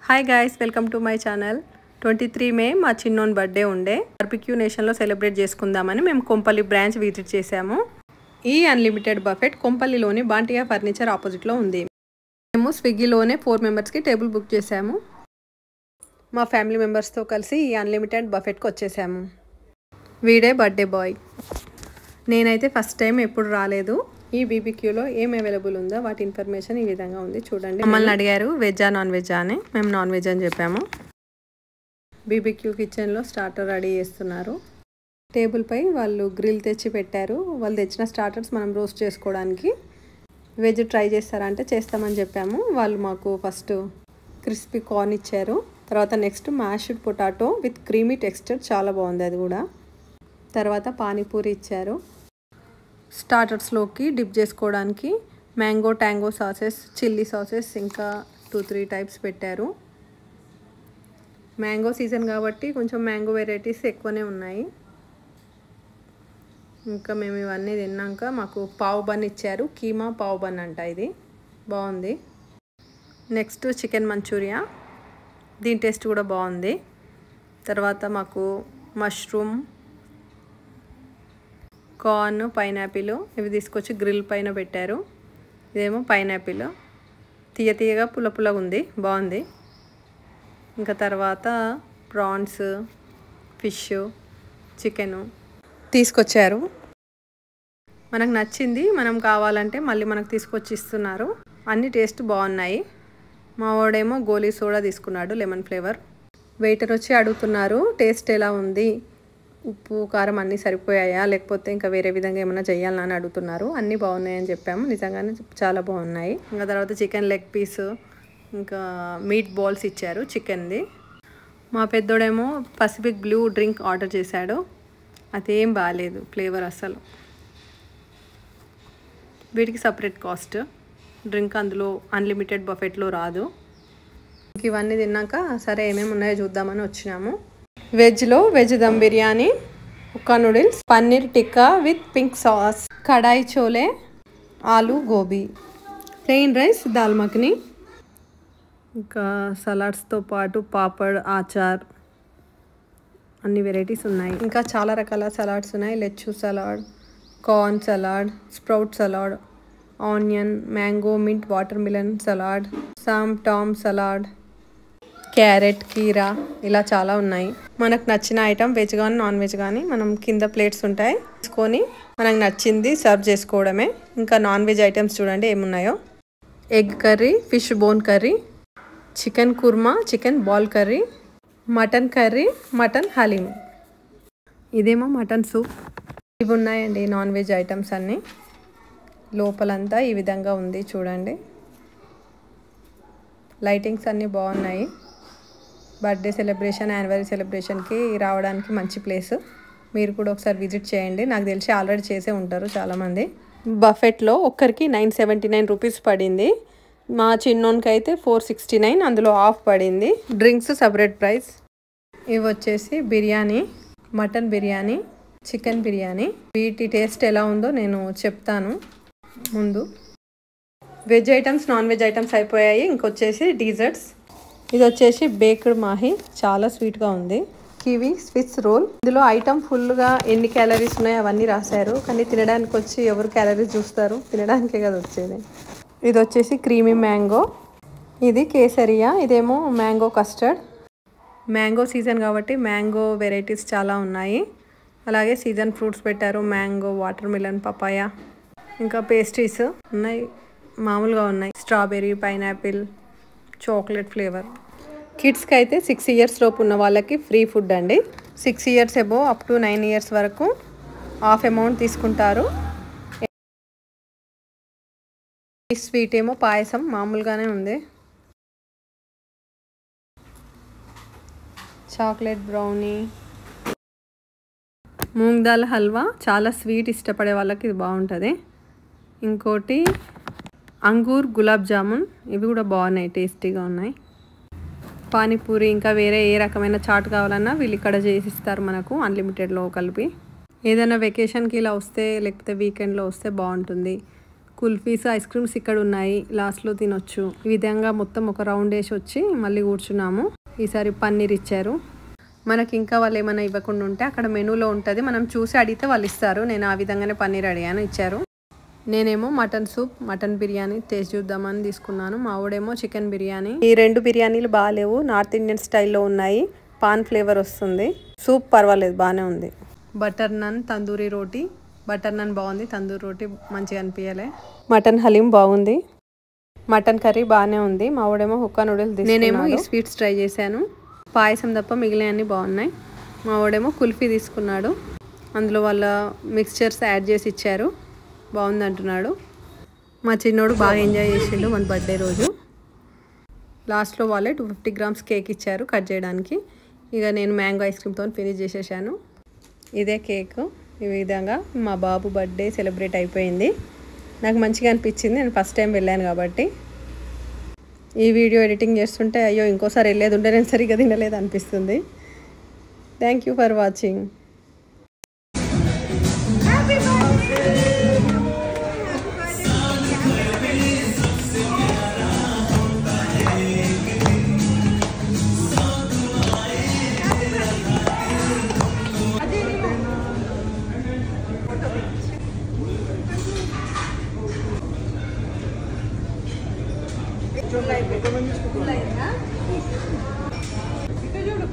Hi guys, welcome to my channel. 23 మే మా చిన్నోన్ birthday ఉండే. Barbecue నేషన్లో celebrate చేసుకుందామని మేము కొంపల్లి బ్రాంచ్ విజిట్ చేసాము. ఈ అన్లిమిటెడ్ బఫెట్ కొంపల్లిలోని బాంటియా ఫర్నిచర్ ఆపోజిట్లో ఉంది. మేము స్విగ్గీలోనే 4 మెంబర్స్కి టేబుల్ బుక్ చేసాము. మా ఫ్యామిలీ మెంబర్స్తో కలిసి ఈ అన్లిమిటెడ్ బఫెట్కి వచ్చేసాము. వీడే బర్త్డే బాయ్. నేనైతే ఫస్ట్ టైం ఎప్పుడు రాలేదు. ఈ బీబీక్యూలో ఏం అవైలబుల్ ఉందో వాటి ఇన్ఫర్మేషన్ ఈ విధంగా ఉంది చూడండి. మమ్మల్ని అడిగారు వెజ్జా నాన్ వెజ్జా అని. మేము నాన్ వెజ్ అని చెప్పాము. బీబీక్యూ కిచెన్లో స్టార్టర్ రెడీ చేస్తున్నారు. టేబుల్పై వాళ్ళు గ్రిల్ తెచ్చి పెట్టారు. వాళ్ళు తెచ్చిన స్టార్టర్స్ మనం రోస్ట్ చేసుకోవడానికి. వెజ్ ట్రై చేస్తారంటే చేస్తామని చెప్పాము. వాళ్ళు మాకు ఫస్ట్ క్రిస్పీ కార్న్ ఇచ్చారు. తర్వాత next mashed potato with creamy texture, చాలా బాగుంది అది కూడా. తర్వాత పానీపూరి ఇచ్చారు. స్టార్టర్స్లోకి డిప్ చేసుకోవడానికి mango tango sauces, chilli sauces, ఇంకా 2-3 టైప్స్ పెట్టారు. మ్యాంగో సీజన్ కాబట్టి కొంచెం మ్యాంగో వెరైటీస్ ఎక్కువనే ఉన్నాయి. ఇంకా మేము ఇవన్నీ తిన్నాక మాకు పావ్ బన్ ఇచ్చారు. కీమా పావ్ బన్ అంట, ఇది బాగుంది. నెక్స్ట్ చికెన్ మంచూరియా, దీని టేస్ట్ కూడా బాగుంది. తర్వాత మాకు మష్రూమ్, కార్న్, పైనాపిల్ ఇవి తీసుకొచ్చి గ్రిల్ పైన పెట్టారు. ఇదేమో పైనాపిల్, తీయ తీయగా పుల్ల పుల్లగా ఉంది, బాగుంది. ఇంకా తర్వాత ప్రాన్స్, ఫిష్, చికెను తీసుకొచ్చారు. మనకు నచ్చింది మనం కావాలంటే మళ్ళీ మనకు తీసుకొచ్చి ఇస్తున్నారు. అన్ని టేస్ట్ బాగున్నాయి. మా వాడేమో గోలీ సోడా తీసుకున్నాడు, లెమన్ ఫ్లేవర్. వెయిటర్ వచ్చి అడుగుతున్నారు టేస్ట్ ఎలా ఉంది, ఉప్పు కారం అన్నీ సరిపోయాయా, లేకపోతే ఇంకా వేరే విధంగా ఏమైనా చేయాలని అని అడుగుతున్నారు. అన్నీ బాగున్నాయని చెప్పాము. నిజంగానే చాలా బాగున్నాయి. ఇంకా తర్వాత చికెన్ లెగ్ పీస్, ఇంకా మీట్ బాల్స్ ఇచ్చారు చికెన్ది. మా పెద్దోడేమో పసిఫిక్ బ్లూ డ్రింక్ ఆర్డర్ చేశాడు. అదేం బాగాలేదు ఫ్లేవర్ అసలు. వీటికి సపరేట్ కాస్ట్. డ్రింక్ అందులో అన్లిమిటెడ్ బఫెట్లో రాదు. ఇవన్నీ తిన్నాక సరే ఏమేమి ఉన్నాయో చూద్దామని వచ్చినాము. వెజ్లో veg dum biryani, hakka noodles, paneer tikka with pink sauce, kadai chole, aloo gobi, plain rice, dal makhani, ఇంకా సలాడ్స్తో పాటు పాపడ్, ఆచార్, అన్ని వెరైటీస్ ఉన్నాయి. ఇంకా చాలా రకాల సలాడ్స్ ఉన్నాయి. Lettuce salad, corn salad, sprout salad, onion, mango, mint, watermelon salad, som tam salad, carrot, కీరా, ఇలా చాలా ఉన్నాయి. మనకు నచ్చిన ఐటమ్ వెజ్ కానీ నాన్ వెజ్ కానీ మనం కింద ప్లేట్స్ ఉంటాయి, తీసుకొని మనకు నచ్చింది సర్వ్ చేసుకోవడమే. ఇంకా నాన్ వెజ్ ఐటమ్స్ చూడండి ఏమున్నాయో. Egg curry, fish bone curry, chicken kurma, chicken ball curry, mutton curry, mutton haleem, ఇదేమో మటన్ సూప్. ఇవి ఉన్నాయండి నాన్ వెజ్ ఐటమ్స్ అన్నీ. లోపలంతా ఈ విధంగా ఉంది చూడండి. లైటింగ్స్ అన్నీ బాగున్నాయి. బర్త్డే సెలబ్రేషన్, యానివర్సరీ సెలబ్రేషన్కి రావడానికి మంచి ప్లేస్. మీరు కూడా ఒకసారి విజిట్ చేయండి. నాకు తెలిసి ఆల్రెడీ చేసే ఉంటారు చాలామంది. బఫెట్లో ఒక్కరికి 979 రూపీస్ పడింది. మా చిన్నోన్కి అయితే 469, అందులో ఆఫ్ పడింది. Drinks separate price. ఇవి వచ్చేసి బిర్యానీ, మటన్ బిర్యానీ, చికెన్ బిర్యానీ. వీటి టేస్ట్ ఎలా ఉందో నేను చెప్తాను ముందు. Veg items, non veg items అయిపోయాయి. ఇంకొచ్చేసి డీజర్ట్స్. ఇది వచ్చేసి బేక్డ్ మాహి, చాలా స్వీట్గా ఉంది. Kiwi Swiss roll. ఇందులో ఐటమ్ ఫుల్గా ఎన్ని క్యాలరీస్ ఉన్నాయో అవన్నీ రాశారు, కానీ తినడానికి వచ్చి ఎవరు క్యాలరీస్ చూస్తారు, తినడానికే కదా వచ్చేది. ఇది వచ్చేసి క్రీమీ మ్యాంగో, ఇది కేసరియా, ఇదేమో మ్యాంగో కస్టర్డ్. మ్యాంగో సీజన్ కాబట్టి మ్యాంగో వెరైటీస్ చాలా ఉన్నాయి. అలాగే సీజన్ ఫ్రూట్స్ పెట్టారు, మ్యాంగో, వాటర్ మిలన్, పపాయ. ఇంకా పేస్ట్రీస్ ఉన్నాయి, మామూలుగా ఉన్నాయి, స్ట్రాబెర్రీ, పైనాపిల్, చాక్లెట్ ఫ్లేవర్. కిడ్స్కి అయితే 6 ఇయర్స్ లోపు ఉన్న వాళ్ళకి ఫ్రీ ఫుడ్ అండి. 6 years above up to 9 years వరకు హాఫ్ అమౌంట్ తీసుకుంటారు. ఈ స్వీట్ ఏమో పాయసం, మామూలుగానే ఉంది. చాక్లెట్ బ్రౌనీ, మూంగ్ దాల్ హల్వా, చాలా స్వీట్ ఇష్టపడే వాళ్ళకి ఇది బాగుంటుంది. ఇంకోటి అంగూర్ గులాబ్ జామున్, ఇవి కూడా బాగున్నాయి, టేస్టీగా ఉన్నాయి. పానీపూరి, ఇంకా వేరే ఏ రకమైన చాట్ కావాలన్నా వీళ్ళు ఇక్కడ చేసిస్తారు మనకు అన్లిమిటెడ్లో కలిపి. ఏదైనా వెకేషన్కి ఇలా వస్తే, లేకపోతే వీకెండ్లో వస్తే బాగుంటుంది. కుల్ఫీస్ ఐస్ క్రీమ్స్ ఇక్కడ ఉన్నాయి, లాస్ట్లో తినొచ్చు. ఈ విధంగా మొత్తం ఒక రౌండ్ వేసి వచ్చి మళ్ళీ కూర్చున్నాము. ఈసారి పన్నీర్ ఇచ్చారు. మనకి ఇంకా వాళ్ళు ఏమైనా ఇవ్వకుండా ఉంటే అక్కడ మెనూలో ఉంటుంది, మనం చూసి అడిగితే వాళ్ళు ఇస్తారు. నేను ఆ విధంగానే పన్నీర్ అడిగాను, ఇచ్చారు. నేనేమో mutton soup, mutton biryani taste చూద్దామని తీసుకున్నాను. మా వాడేమో చికెన్ బిర్యానీ. ఈ 2 బిర్యానీలు బాగాలేవు, నార్త్ ఇండియన్ స్టైల్లో ఉన్నాయి. పాన్ ఫ్లేవర్ వస్తుంది. సూప్ పర్వాలేదు, బాగానే ఉంది. బటర్ నాన్, తందూరి రోటీ. బటర్ నాన్ బాగుంది, తందూరి రోటీ మంచిగా అనిపించలే. మటన్ హలీం బాగుంది. మటన్ కర్రీ బాగానే ఉంది. మా వాడేమో హుక్కా నూడిల్స్. నేనేమో ఈ స్వీట్స్ ట్రై చేశాను. పాయసం తప్ప మిగిలినవన్నీ బాగున్నాయి. మా వాడేమో కుల్ఫీ తీసుకున్నాడు, అందులో వాళ్ళ మిక్స్చర్స్ యాడ్ చేసి ఇచ్చారు, బాగుంది అంటున్నాడు. మా చిన్నోడు బాగా ఎంజాయ్ చేసిండు మన బర్త్డే రోజు. లాస్ట్లో వాళ్ళే 250 grams కేక్ ఇచ్చారు కట్ చేయడానికి. ఇక నేను మ్యాంగో ఐస్ క్రీమ్తో ఫినిష్ చేసేసాను. ఇదే కేక్. ఈ విధంగా మా బాబు బర్త్డే సెలబ్రేట్ అయిపోయింది. నాకు మంచిగా అనిపించింది, నేను ఫస్ట్ టైం వెళ్ళాను కాబట్టి. ఈ వీడియో ఎడిటింగ్ చేస్తుంటే అయ్యో ఇంకోసారి వెళ్ళేది ఉంటే నేను సరిగ్గా తినలేదు అనిపిస్తుంది. Thank you for watching. itu juga